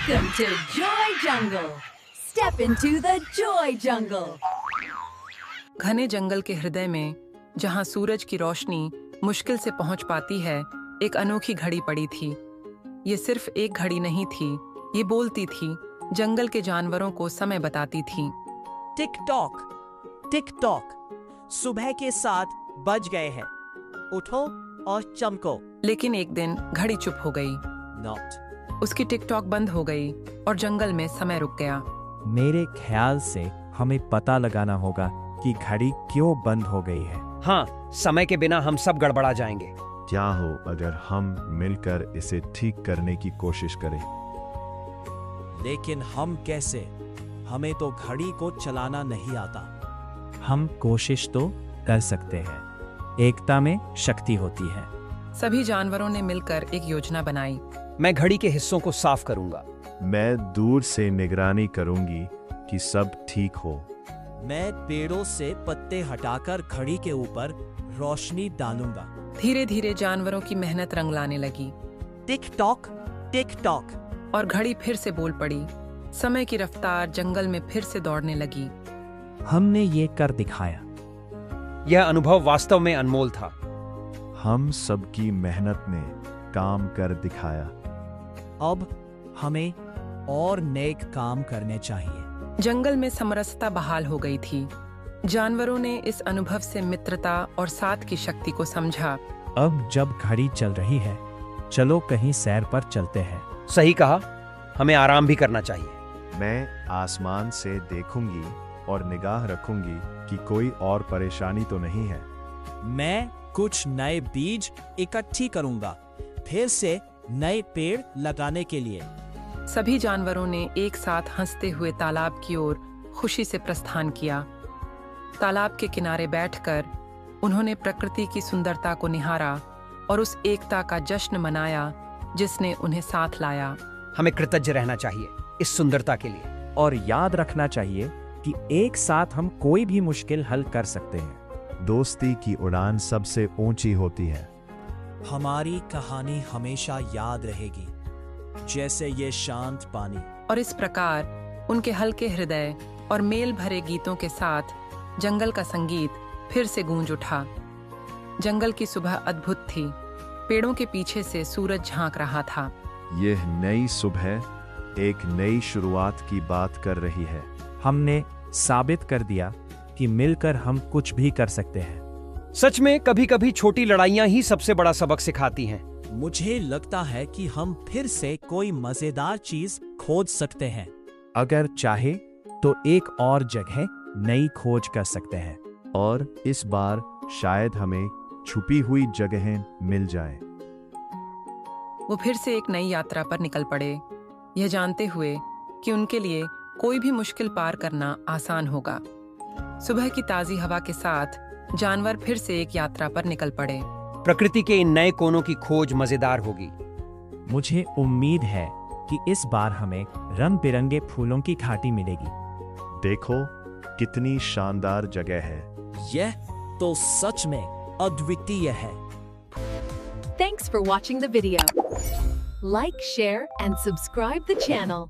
Welcome to Joy Jungle. Step into the Joy Jungle. घने जंगल के हृदय में, जहां सूरज की रोशनी मुश्किल से पहुंच पाती है, एक अनोखी घड़ी पड़ी थी। ये सिर्फ एक घड़ी नहीं थी, ये बोलती थी, जंगल के जानवरों को समय बताती थी। टिक टॉक, सुबह के 7 बज गए हैं। उठो और चमको। लेकिन एक दिन घड़ी चुप हो गई। नॉट। उसकी टिकटॉक बंद हो गई और जंगल में समय रुक गया। मेरे ख्याल से हमें पता लगाना होगा कि घड़ी क्यों बंद हो गई है। हाँ, समय के बिना हम सब गड़बड़ा जाएंगे। क्या हो अगर हम मिलकर इसे ठीक करने की कोशिश करें? लेकिन हम कैसे? हमें तो घड़ी को चलाना नहीं आता। हम कोशिश तो कर सकते हैं। एकता में शक्ति होती है। सभी जानवरों ने मिलकर एक योजना बनाई। मैं घड़ी के हिस्सों को साफ करूंगा। मैं दूर से निगरानी करूंगी कि सब ठीक हो। मैं पेड़ों से पत्ते हटाकर घड़ी के ऊपर रोशनी डालूंगा। धीरे धीरे जानवरों की मेहनत रंग लाने लगी। Tick tock. और घड़ी फिर से बोल पड़ी। समय की रफ्तार जंगल में फिर से दौड़ने लगी। हमने ये कर दिखाया। यह अनुभव वास्तव में अनमोल था। हम सबकी मेहनत ने काम कर दिखाया। अब हमें और नेक काम करने चाहिए। जंगल में समरसता बहाल हो गई थी। जानवरों ने इस अनुभव से मित्रता और साथ की शक्ति को समझा। अब जब घड़ी चल रही है, चलो कहीं सैर पर चलते हैं। सही कहा, हमें आराम भी करना चाहिए। मैं आसमान से देखूंगी और निगाह रखूंगी कि कोई और परेशानी तो नहीं है। मैं कुछ नए बीज इकट्ठी करूंगा, फिर से नए पेड़ लगाने के लिए। सभी जानवरों ने एक साथ हंसते हुए तालाब की ओर खुशी से प्रस्थान किया। तालाब के किनारे बैठकर उन्होंने प्रकृति की सुंदरता को निहारा और उस एकता का जश्न मनाया जिसने उन्हें साथ लाया। हमें कृतज्ञ रहना चाहिए इस सुंदरता के लिए। और याद रखना चाहिए कि एक साथ हम कोई भी मुश्किल हल कर सकते हैं। दोस्ती की उड़ान सबसे ऊंची होती है। हमारी कहानी हमेशा याद रहेगी, जैसे ये शांत पानी। और इस प्रकार उनके हल्के हृदय और मेल भरे गीतों के साथ जंगल का संगीत फिर से गूंज उठा। जंगल की सुबह अद्भुत थी। पेड़ों के पीछे से सूरज झांक रहा था। यह नई सुबह एक नई शुरुआत की बात कर रही है। हमने साबित कर दिया कि मिलकर हम कुछ भी कर सकते हैं। सच में कभी कभी छोटी लड़ाइयां ही सबसे बड़ा सबक सिखाती हैं। मुझे लगता है कि हम फिर से कोई मजेदार चीज खोज सकते हैं। अगर चाहे तो एक और जगह नई खोज कर सकते हैं। और इस बार शायद हमें छुपी हुई जगहें मिल जाए। वो फिर से एक नई यात्रा पर निकल पड़े, यह जानते हुए कि उनके लिए कोई भी मुश्किल पार करना आसान होगा। सुबह की ताजी हवा के साथ जानवर फिर से एक यात्रा पर निकल पड़े। प्रकृति के इन नए कोनों की खोज मजेदार होगी। मुझे उम्मीद है कि इस बार हमें रंग बिरंगे फूलों की घाटी मिलेगी। देखो कितनी शानदार जगह है। यह तो सच में अद्वितीय है। Thanks for watching the video. Like, share, and subscribe the channel.